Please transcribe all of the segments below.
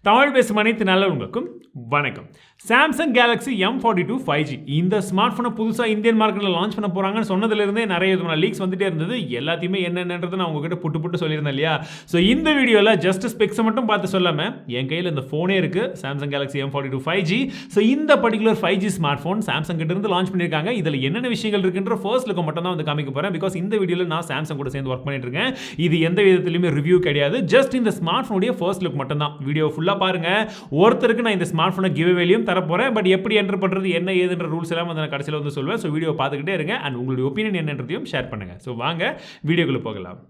தமிழ் பேசும் அனைத்து நல்லவங்களுக்கும் வணக்கம். சாம்சங் கேலக்ஸி M42 5G இந்த ஸ்மார்ட் ஃபோனை புதுசாக இந்தியன் மார்க்கெட்டில் லான்ச் பண்ண போகிறாங்கன்னு சொன்னதுலேருந்தே நிறைய விதமான லீக்ஸ் வந்துட்டே இருந்தது. எல்லாத்தையுமே என்னென்னது நான் உங்ககிட்ட புட்டு சொல்லியிருந்தேன் இல்லையா? ஸோ இந்த வீடியோவில் ஜஸ்ட் ஸ்பெக்ஸை மட்டும் பார்த்து சொல்லாமல் என் கையில் இந்த ஃபோனே இருக்குது, Samsung Galaxy M42 5G. So இந்த particular 5G smart phone Samsung கிட்ட இருந்து லான்ச் பண்ணியிருக்காங்க. இதில் என்னென்ன விஷயங்கள் இருக்குன்ற ஃபர்ஸ்ட் லுக்கு மட்டும் தான் வந்து காமிக்க போகிறேன். பிகாஸ் இந்த வீடியோவில் நான் சாம்சங் கூட சேர்ந்து ஒர்க் பண்ணிட்டு இருக்கேன். இது எந்த விதத்துலையுமே ரிவ்யூ கிடையாது, ஜஸ்ட் இந்த ஸ்மார்ட் ஃபோனுடைய ஃபர்ஸ்ட் லுக் மட்டும் தான். வீடியோ ஃபுல்லாக பாருங்க. ஒருத்தருக்கு நான் இந்த ஸ்மார்ட் ஃபோனை கிவ் அவேலையும் தரப்போறேன். பட் எப்படி என்டர் பண்றது, என்ன ஏதுன்ற ரூல்ஸ் எல்லாம் வந்து நான் கடைசியில் வந்து சொல்லுவேன். ஸோ வீடியோ பார்த்துக்கிட்டே இருங்க அண்ட் உங்களுடைய ஒப்பீனியன் என்னன்றதையும் ஷேர் பண்ணுங்க. ஸோ வாங்க வீடியோக்குள்ள போகலாம்.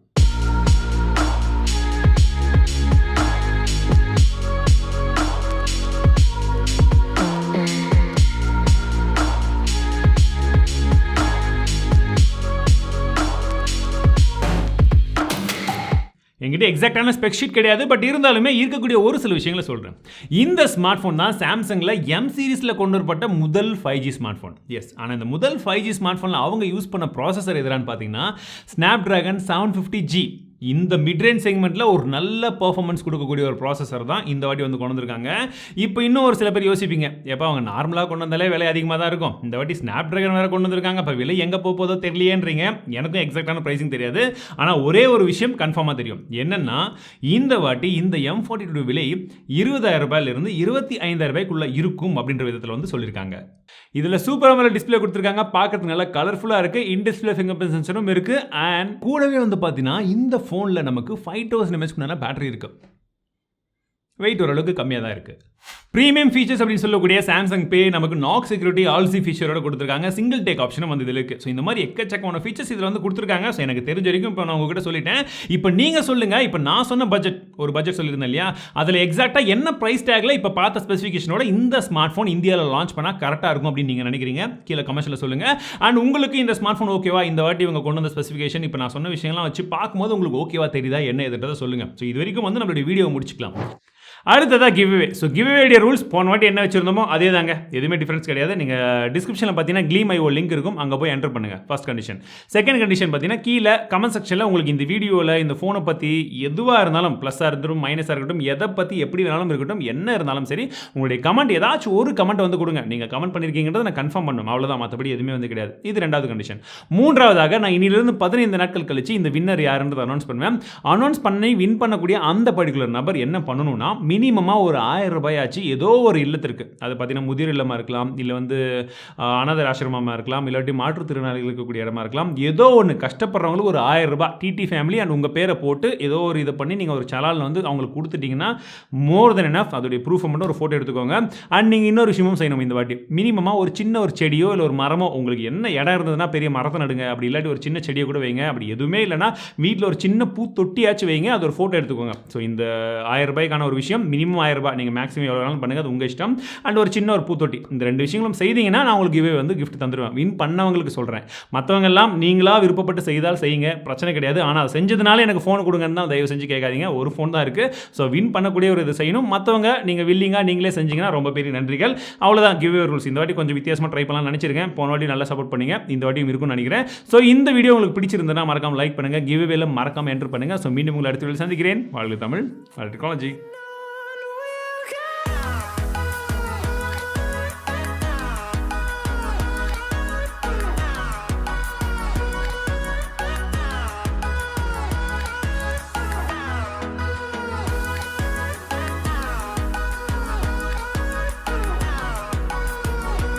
என்கிட்ட எக்ஸாக்டான ஸ்பெக் ஷீட் கிடையாது, பட் இருந்தாலுமே இருக்கக்கூடிய ஒரு சில விஷயங்களை சொல்கிறேன். இந்த ஸ்மார்ட் ஃபோன் தான் சாம்சங்கில் M சீரிஸில் கொண்டு வரப்பட்ட முதல் 5G ஸ்மார்ட் ஃபோன். எஸ், ஆனால் இந்த முதல் 5G ஸ்மார்ட் ஃபோனில் அவங்க யூஸ் பண்ண ப்ராசஸர் எதுறான்னு பார்த்தீங்கன்னா Snapdragon 750G. இந்த மிட்ரேஞ்ச் செக்மெண்ட்டில் ஒரு நல்ல பர்ஃபார்மன்ஸ் கொடுக்கக்கூடிய ஒரு ப்ராசஸர் தான் இந்த வாட்டி வந்து கொண்டு வந்திருக்காங்க. இப்போ இன்னும் ஒரு சில பேர் யோசிப்பீங்க, எப்போ அவங்க நார்மலாக கொண்டு வந்தாலே விலை அதிகமாக தான் இருக்கும், இந்த வாட்டி ஸ்னாப்ட்ராகன் வேறு கொண்டு வந்திருக்காங்க, இப்போ விலை எங்கே போதோ தெரியலையேன்றீங்க. எனக்கும் எக்ஸாக்டான ப்ரைஸிங் தெரியாது, ஆனால் ஒரே ஒரு விஷயம் கன்ஃபார்மாக தெரியும். என்னென்னா இந்த வாட்டி இந்த M42 விலை 20,000 ரூபாயிலிருந்து 25,000 ரூபாய்க்குள்ளே இருக்கும் அப்படின்ற விதத்தில் வந்து சொல்லியிருக்காங்க. இதில் சூப்பர் AMOLED டிஸ்பிளே கொடுத்துருக்காங்க, பார்க்கறதுக்கு நல்லா கலர்ஃபுல்லாக இருக்குது, இன் டிஸ்பிளே ஃபிங்கர் பிரிண்ட் சென்சரும் இருக்குது. அண்ட் கூடவே வந்து பார்த்தீங்கன்னா இந்த ஃபோனில் நமக்கு 5000 mAh பேட்டரி இருக்குது. வெயிட் ஓரளவுக்கு கம்மியாக தான் இருக்குது. ப்ரீமியம் ஃபீச்சர்ஸ் அப்படின்னு சொல்லக்கூடிய சாம்சங் பே நமக்கு நாக் செக்யூரிட்டி ஆல்சி ஃபீச்சரோட கொடுத்துருக்காங்க. சிங்கிள் டேக் ஆப்ஷனும் வந்து இதில் இருக்குது. ஸோ இந்த மாதிரி எக்கச்சக்கமான ஃபீச்சர்ஸ் இதில் வந்து கொடுத்துருக்காங்க. ஸோ எனக்கு தெரிஞ்ச வரைக்கும் இப்போ நான் உங்ககிட்ட சொல்லிட்டேன். இப்போ நீங்கள் சொல்லுங்கள், இப்போ நான் சொன்ன ஒரு பட்ஜெட் சொல்லியிருந்தேன் இல்லையா, அதில் எக்ஸாக்டாக என்ன ப்ரைஸ் டேக்கில் இப்போ பார்த்த ஸ்பெசிஃபிகேஷனோட இந்த ஸ்மார்ட் ஃபோன் இந்தியாவில் லான்ச் பண்ணால் கரெக்டாக இருக்கும் அப்படின்னு நீங்கள் நினைக்கிறீங்க? கீழே கமெண்ட்ஸில் சொல்லுங்கள். அண்ட் உங்களுக்கு இந்த ஸ்மார்ட் ஃபோன் ஓகேவா, இந்த வாட்டி இவங்க கொண்டு வந்த ஸ்பெசிஃபிகேஷன் இப்போ நான் சொன்ன விஷயங்கள்லாம் வச்சு பார்க்கும்போது உங்களுக்கு ஓகேவா தெரியுதா, என்ன எதுன்றதை சொல்லுங்கள். ஸோ இது வரைக்கும் வந்து நம்மளுடைய வீடியோ முடிச்சுக்கலாம். அடுத்ததாக கிவ்அவே. ஸோ கிவ்அவேடைய ரூல்ஸ் போன வாட்டி என்ன வச்சிருந்தோமோ அதே தாங்க, எதுவுமே டிஃபரன்ஸ் கிடையாது. நீங்கள் டிஸ்கிரிப்ஷனில் பார்த்தீங்கன்னா Gleam.io லிங்க் இருக்கும், அங்கே போய் என்டர் பண்ணுங்கள். First condition. செகண்ட் கண்டிஷன் பார்த்தீங்கன்னா கீழே கமெண்ட் செக்ஷனில் உங்களுக்கு இந்த வீடியோவில் இந்த ஃபோனை பற்றி எதுவாக இருந்தாலும், ப்ளஸ்ஸாக இருக்கட்டும் மைனஸாக இருக்கட்டும், எதை பற்றி எப்படி வேணாலும் இருக்கட்டும், என்ன இருந்தாலும் சரி, உங்களுடைய கமெண்ட் ஏதாச்சும் ஒரு கமெண்ட் வந்து கொடுங்க. நீங்கள் கமெண்ட் பண்ணியிருக்கீங்கன்றதை நான் கன்ஃபார்ம் பண்ணணும், அவ்வளோதான், மற்றபடி எதுவுமே வந்து கிடையாது. இது ரெண்டாவது கண்டிஷன். மூன்றாவதாக நான் இன்னிலிருந்து 15 நாட்கள் கழிச்சு இந்த வின்னர் யாருன்றது அனௌன்ஸ் பண்ணுவேன். அனௌன்ஸ் பண்ணி வின் பண்ணக்கூடிய அந்த பர்டிகுலர் நபர் என்ன பண்ணணும்னா, மினிமமாக ஒரு 1000 ரூபாயாச்சு ஏதோ ஒரு இல்லத்திற்கு, அது பார்த்தீங்கன்னா முதிர் இல்லமாக இருக்கலாம், இல்லை வந்து அனாதர் ஆசிரமமாக இருக்கலாம், இல்லாட்டி மாற்றுத்திறனாளிகள் இருக்கக்கூடிய இடமா இருக்கலாம், ஏதோ ஒன்று கஷ்டப்படுறவங்களுக்கு ஒரு 1000 ரூபாய் டிடி ஃபேமிலி அண்ட் உங்கள் பேரை போட்டு ஏதோ ஒரு இதை பண்ணி நீங்கள் ஒரு சலால் வந்து அவங்களுக்கு கொடுத்துட்டிங்கன்னா மோர் தென் எனஃப். அதோடைய ப்ரூஃபை மட்டும் ஒரு ஃபோட்டோ எடுத்துக்கோங்க. அண்ட் நீங்கள் இன்னொரு விஷயமும் செய்யணும். இந்த வாட்டி மினிமமாக ஒரு சின்ன ஒரு செடியோ இல்லை ஒரு மரமோ, உங்களுக்கு என்ன இடம் இருந்ததுன்னா பெரிய மரத்தை நடுங்க, அப்படி இல்லாட்டி ஒரு சின்ன செடியை கூட வைங்க. அப்படி எதுவுமே இல்லைனா வீட்டில் ஒரு சின்ன பூ தொட்டியாச்சும் வைங்க, அது ஒரு ஃபோட்டோ எடுத்துக்கோங்க. ஸோ இந்த 1000 ரூபாய்க்கான ஒரு விஷயம், மினிமம் 1000 ரூபாய், நீங்கள் மேக்ஸிமம் எவ்வளோ வேணாலும் பண்ணுங்கள், அது உங்கள் இஷ்டம். அண்ட் ஒரு சின்ன ஒரு பூத்தொட்டி, இந்த ரெண்டு விஷயங்களும் செய்தீங்கன்னா நான் உங்களுக்கு இவே வந்து கிஃப்ட் தந்துடுவேன். வின் பண்ணவங்களுக்கு சொல்கிறேன். மற்றவங்க எல்லாம் நீங்களாக விருப்பப்பட்டு செய்தால் செய்யுங்க, பிரச்சனை கிடையாது. ஆனால் செஞ்சதுனால எனக்கு ஃபோன் கொடுங்கன்னு தான் தயவு செஞ்சு கேட்காதீங்க. ஒரு ஃபோன் தான் இருக்குது. ஸோ வின் பண்ணக்கூடிய ஒரு இது செய்யணும். மற்றவங்க நீங்கள் வில்லிங்காக நீங்களே செஞ்சீங்கன்னா ரொம்ப பெரிய நன்றிகள். அவ்வளோதான் கிவ்வே ரூல்ஸ். இந்த வாட்டி கொஞ்சம் வித்தியாசமாக ட்ரை பண்ணலாம் நினச்சிருக்கேன். போன வாட்டி நல்லா சப்போர்ட் பண்ணீங்க, இந்த வாட்டியும் இருக்கும்னு நினைக்கிறேன். ஸோ இந்த வீடியோ உங்களுக்கு பிடிச்சிருந்தனா மறக்காம லைக் பண்ணுங்கள், கிவ்வேல மறக்காம என்டர் பண்ணுங்கள். ஸோ மீண்டும் உங்களை அடுத்த வீடியோவில் சந்திக்கிறேன். வாழ்க தமிழ், வாழ்க டெக்னாலஜி.